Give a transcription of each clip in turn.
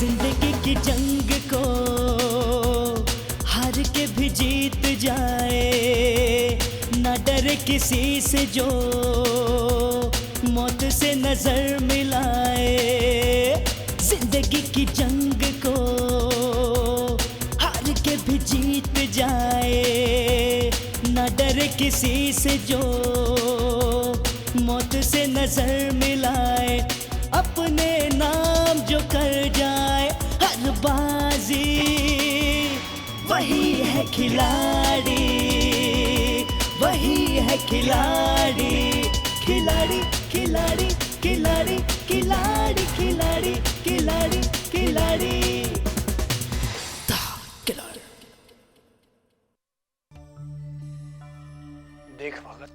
जिंदगी की जंग को हार के भी जीत जाए, ना डरे किसी से जो मौत से नजर मिलाए। जिंदगी की जंग को हार के भी जीत जाए, ना डरे किसी से जो मौत से नजर मिलाए। अपने नाम जो कर जाए हर बाजी, वही है खिलाड़ी, वही है खिलाड़ी। खिलाड़ी खिलाड़ी खिलाड़ी खिलाड़ी खिलाड़ी खिलाड़ी खिलाड़ी खिलाड़ी। देख भगत,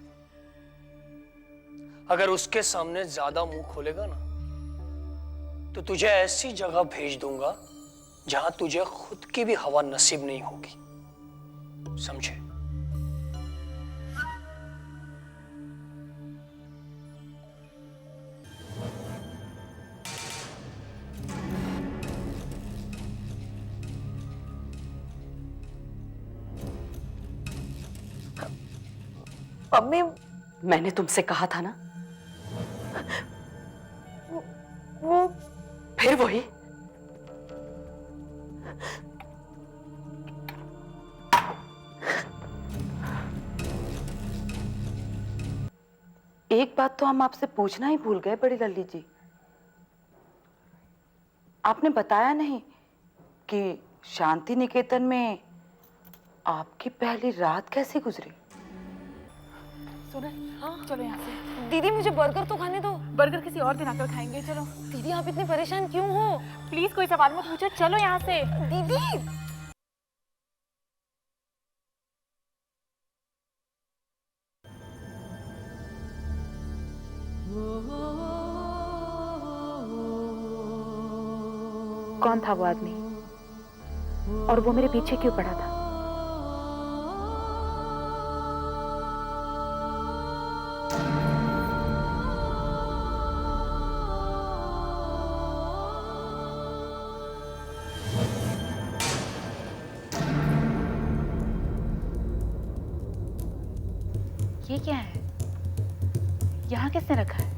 अगर उसके सामने ज्यादा मुंह खोलेगा ना तो तुझे ऐसी जगह भेज दूंगा जहां तुझे खुद की भी हवा नसीब नहीं होगी, समझे? मम्मी, मैंने तुमसे कहा था ना, वो फिर वही। एक बात तो हम आपसे पूछना ही भूल गए बड़ी लल्ली जी, आपने बताया नहीं कि शांति निकेतन में आपकी पहली रात कैसे गुजरी। सुनो, हाँ चलो यहाँ से। दीदी मुझे बर्गर तो खाने दो। बर्गर किसी और दिन आकर खाएंगे, चलो। दीदी आप इतने परेशान क्यों हो? प्लीज कोई सवाल मत पूछो, चलो यहाँ से। दीदी कौन था वो आदमी और वो मेरे पीछे क्यों पड़ा था? ये क्या है? यहाँ किसने रखा है?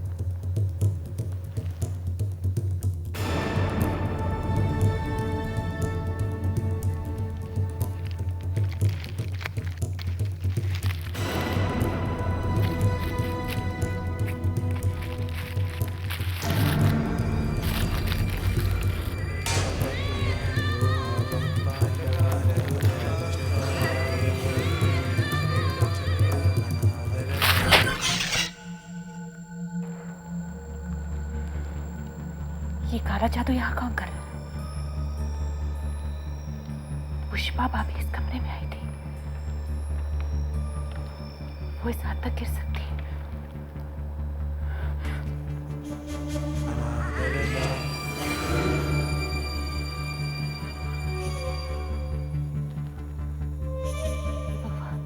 ये काला जादू यहाँ कौन कर रहा है? पुष्पा भाभी इस कमरे में आई थी, वो इस हद तक गिर सकती है। भगवान,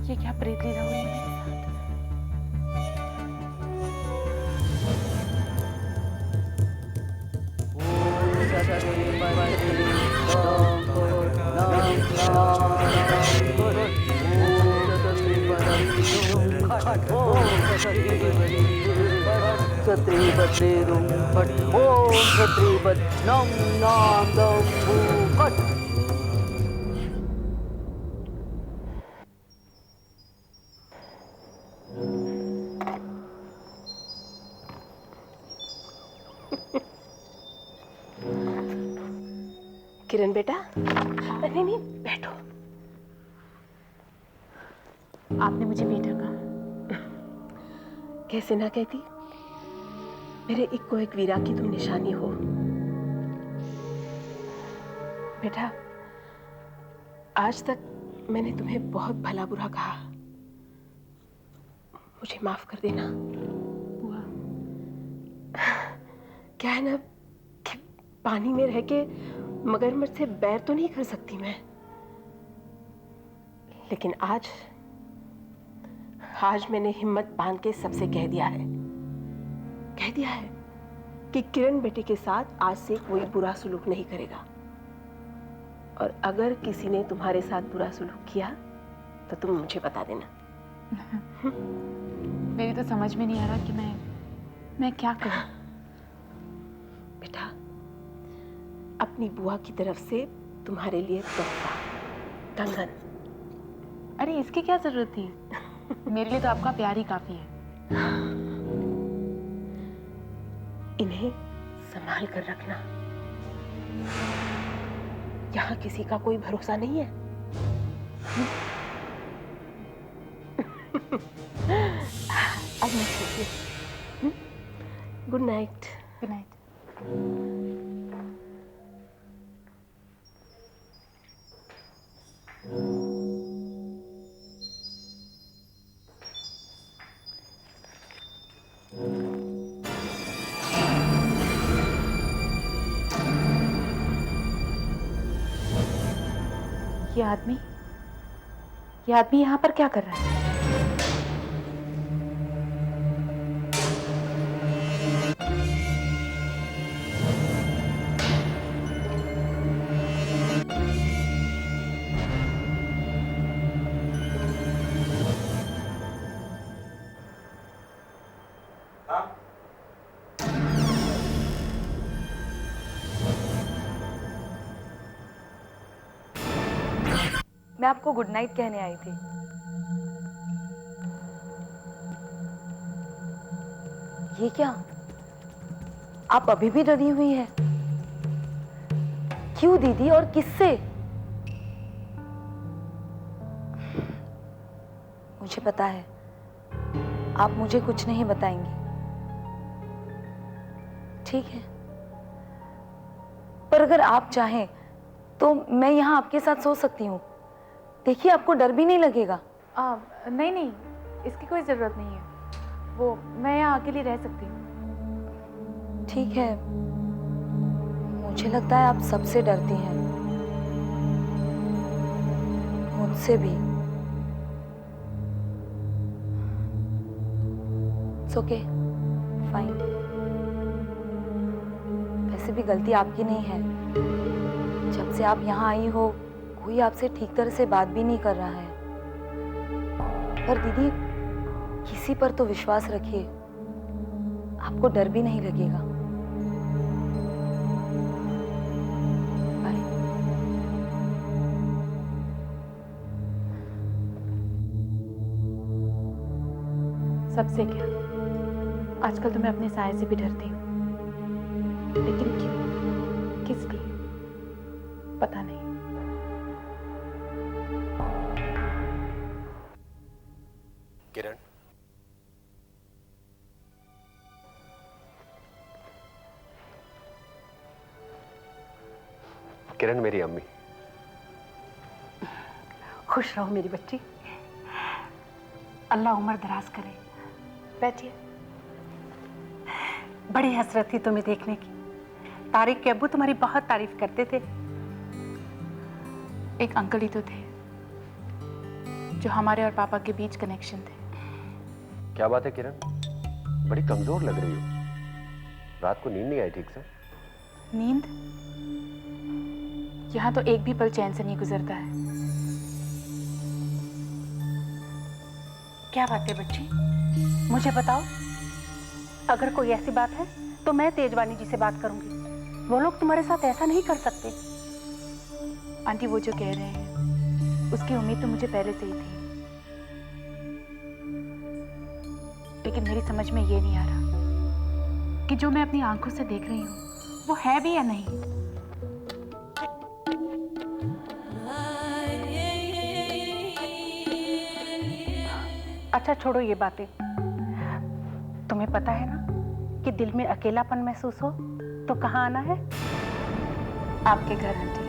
ये क्या प्रेत लीला हुई है? किरण बेटा, नहीं नहीं बैठो। आपने मुझे बेटा कहा। कैसे ना कहती, मेरे इक्को एक वीरा की तुम निशानी हो। बेटा, आज तक मैंने तुम्हें बहुत भला बुरा कहा, मुझे माफ कर देना। बुआ, क्या है ना कि पानी में रह के मगरमच्छ से बैर तो नहीं कर सकती मैं, लेकिन आज मैंने हिम्मत बांध के सबसे कह दिया है कि किरण बेटे के साथ आज से कोई बुरा सलूक नहीं करेगा, और अगर किसी ने तुम्हारे साथ बुरा सलूक किया तो तुम मुझे बता देना। मेरी तो समझ में नहीं आ रहा कि मैं क्या करूं। बेटा, अपनी बुआ की तरफ से तुम्हारे लिए तोहफा कंगन। अरे इसकी क्या जरूरत थी? मेरे लिए तो आपका प्यार ही काफी है। इन्हें संभाल कर रखना, यहाँ किसी का कोई भरोसा नहीं है। अब मैं सोती हूँ। Good night. Good night. ये आदमी यहाँ पर क्या कर रहा है? मैं आपको गुड नाइट कहने आई थी। ये क्या? आप अभी भी डरी हुई हैं? क्यों दीदी, और किससे? मुझे पता है आप मुझे कुछ नहीं बताएंगी, ठीक है? पर अगर आप चाहें तो मैं यहाँ आपके साथ सो सकती हूँ। देखिए, आपको डर भी नहीं लगेगा। नहीं नहीं, इसकी कोई जरूरत नहीं है। वो मैं यहाँ अकेली रह सकती हूँ। ठीक है, मुझे लगता है आप सबसे डरती हैं, मुझसे भी। It's okay, fine. वैसे भी गलती आपकी नहीं है। जब से आप यहाँ आई हो कोई आपसे ठीक तरह से बात भी नहीं कर रहा है। पर दीदी, किसी पर तो विश्वास रखिए, आपको डर भी नहीं लगेगा। बाय। सबसे क्या, आजकल तो मैं अपने साये से भी डरती हूँ, लेकिन क्यों, किस लिए, पता नहीं। किरण, किरण मेरी अम्मी। खुश रहो मेरी बच्ची, अल्लाह उम्र दराज करे। बैठिए। बड़ी हसरत थी तुम्हें देखने की। तारिक के अब्बू तुम्हारी बहुत तारीफ करते थे। एक अंकल ही तो थे जो हमारे और पापा के बीच कनेक्शन थे। क्या बात है किरण, बड़ी कमजोर लग रही हो। रात को नींद नहीं आई ठीक से? नींद? यहाँ तो एक भी पल चैन से नहीं गुजरता है। क्या बात है बच्ची, मुझे बताओ। अगर कोई ऐसी बात है तो मैं तेजवानी जी से बात करूंगी। वो लोग तुम्हारे साथ ऐसा नहीं कर सकते। आंटी, वो जो कह रहे हैं उसकी उम्मीद तो मुझे पहले से ही थी, लेकिन मेरी समझ में ये नहीं आ रहा कि जो मैं अपनी आंखों से देख रही हूँ वो है भी या नहीं। अच्छा छोड़ो ये बातें। तुम्हें पता है ना कि दिल में अकेलापन महसूस हो तो कहाँ आना है? आपके घर आंटी।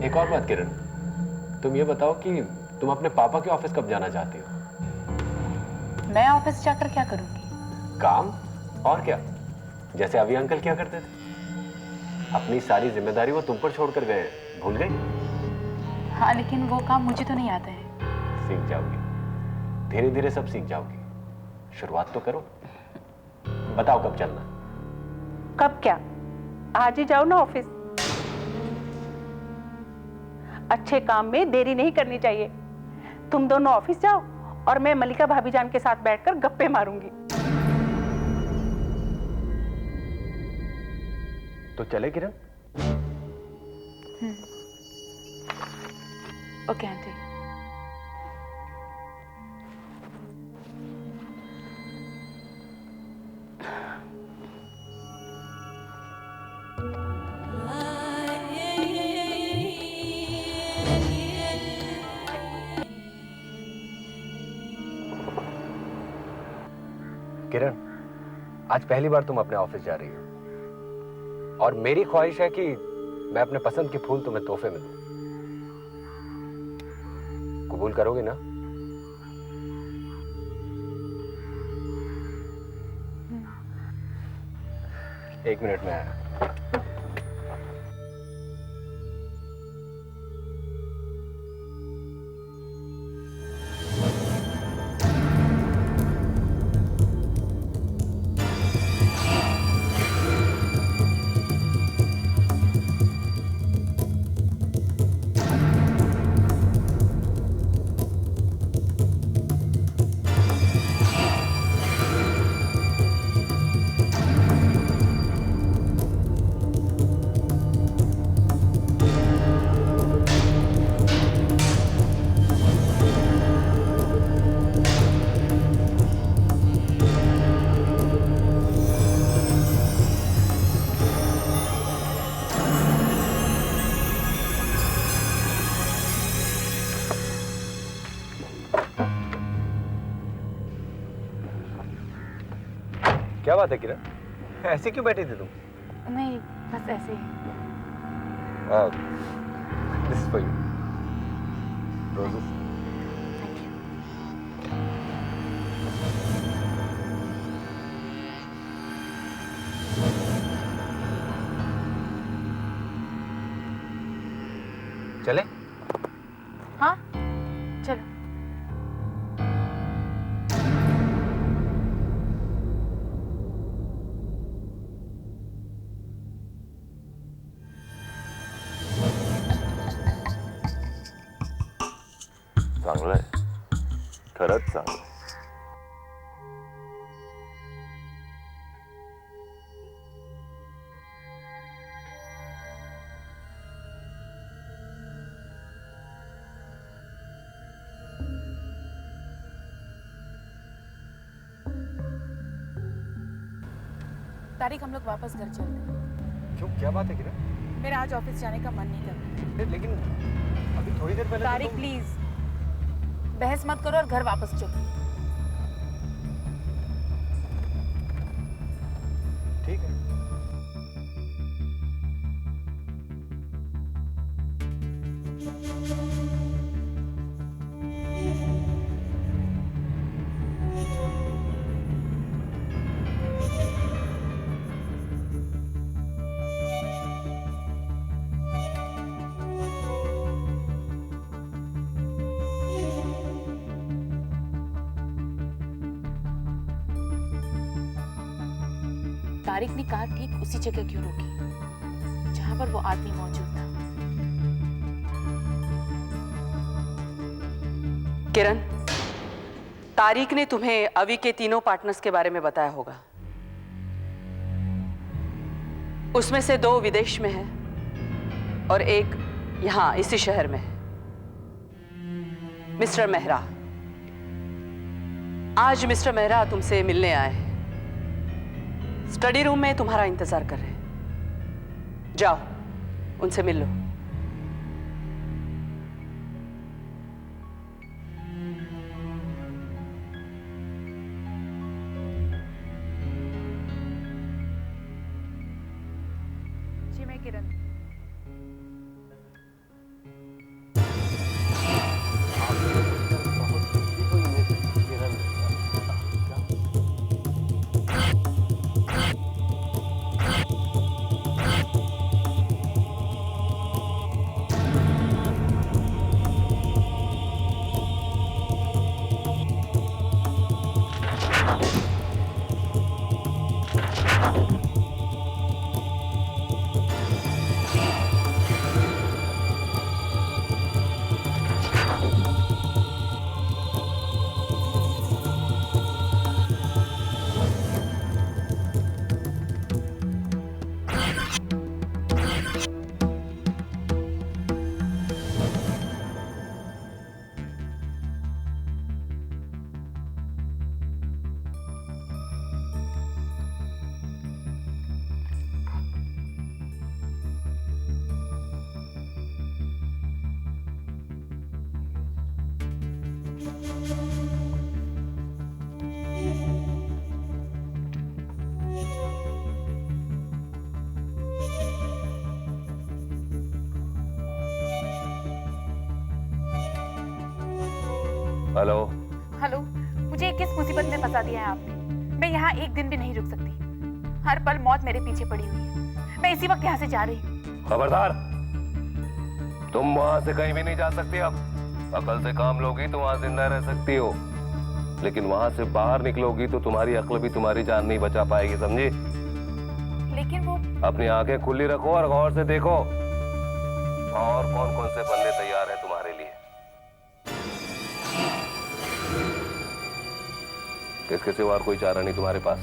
एक और बात किरण, तुम ये बताओ कि तुम अपने पापा के ऑफिस कब जाना चाहती हो? मैं ऑफिस जाकर क्या करूंगी? काम, और क्या, जैसे अभी अंकल क्या करते थे। अपनी सारी जिम्मेदारी वो तुम पर छोड़कर गए, भूल गई? हाँ, लेकिन वो काम मुझे तो नहीं आता है। सीख जाओगी, धीरे धीरे सब सीख जाओगी। शुरुआत तो करो। बताओ कब चलना? कब क्या, आज ही जाओ ना ऑफिस। अच्छे काम में देरी नहीं करनी चाहिए। तुम दोनों ऑफिस जाओ और मैं मलिका भाभी जान के साथ बैठकर गप्पे मारूंगी। तो चले किरण? Okay aunty. किरण, आज पहली बार तुम अपने ऑफिस जा रही हो और मेरी ख्वाहिश है कि मैं अपने पसंद के फूल तुम्हें तोहफे में दूं। कबूल करोगे ना? एक मिनट में आया। क्या बात है किरण, ऐसे क्यों बैठी थी तुम? नहीं, बस ऐसे ही। This is for you. Roses. चले? हाँ चलो। चांगलं आहे, खरंच चांगलं आहे. तारिक, हम लोग वापस घर चलते हैं। क्यों, क्या बात है किरण? मेरा आज ऑफिस जाने का मन नहीं कर रहा। लेकिन अभी थोड़ी देर पहले तारिक प्लीज, बहस मत करो और घर वापस चलो। ठीक है। तारिक ने कार ठीक उसी जगह क्यों रोकी जहां पर वो आदमी मौजूद था? किरण, तारिक ने तुम्हें अवी के तीनों पार्टनर्स के बारे में बताया होगा। उसमें से 2 विदेश में है और एक यहां इसी शहर में है। मिस्टर मेहरा, आज मिस्टर मेहरा तुमसे मिलने आए हैं। स्टडी रूम में तुम्हारा इंतजार कर रहे हैं। जाओ, उनसे मिल लो। जी मैं किरण। हेलो। हेलो, मुझे किस मुसीबत में फंसा दिया है आपने? मैं यहाँ एक दिन भी नहीं रुक सकती। हर पल मौत मेरे पीछे पड़ी हुई है। मैं इसी वक्त यहाँ से जा रही हूँ। खबरदार, तुम वहां से कहीं भी नहीं जा सकती। अब अकल से काम लोगी तो वहां जिंदा रह सकती हो, लेकिन वहां से बाहर निकलोगी तो तुम्हारी अक्ल भी तुम्हारी जान नहीं बचा पाएगी, समझी? लेकिन वो अपनी आंखें खुली रखो और गौर से देखो और कौन कौन से बंदे तैयार हैं तुम्हारे लिए। इसके सिवा और कोई चारा नहीं तुम्हारे पास।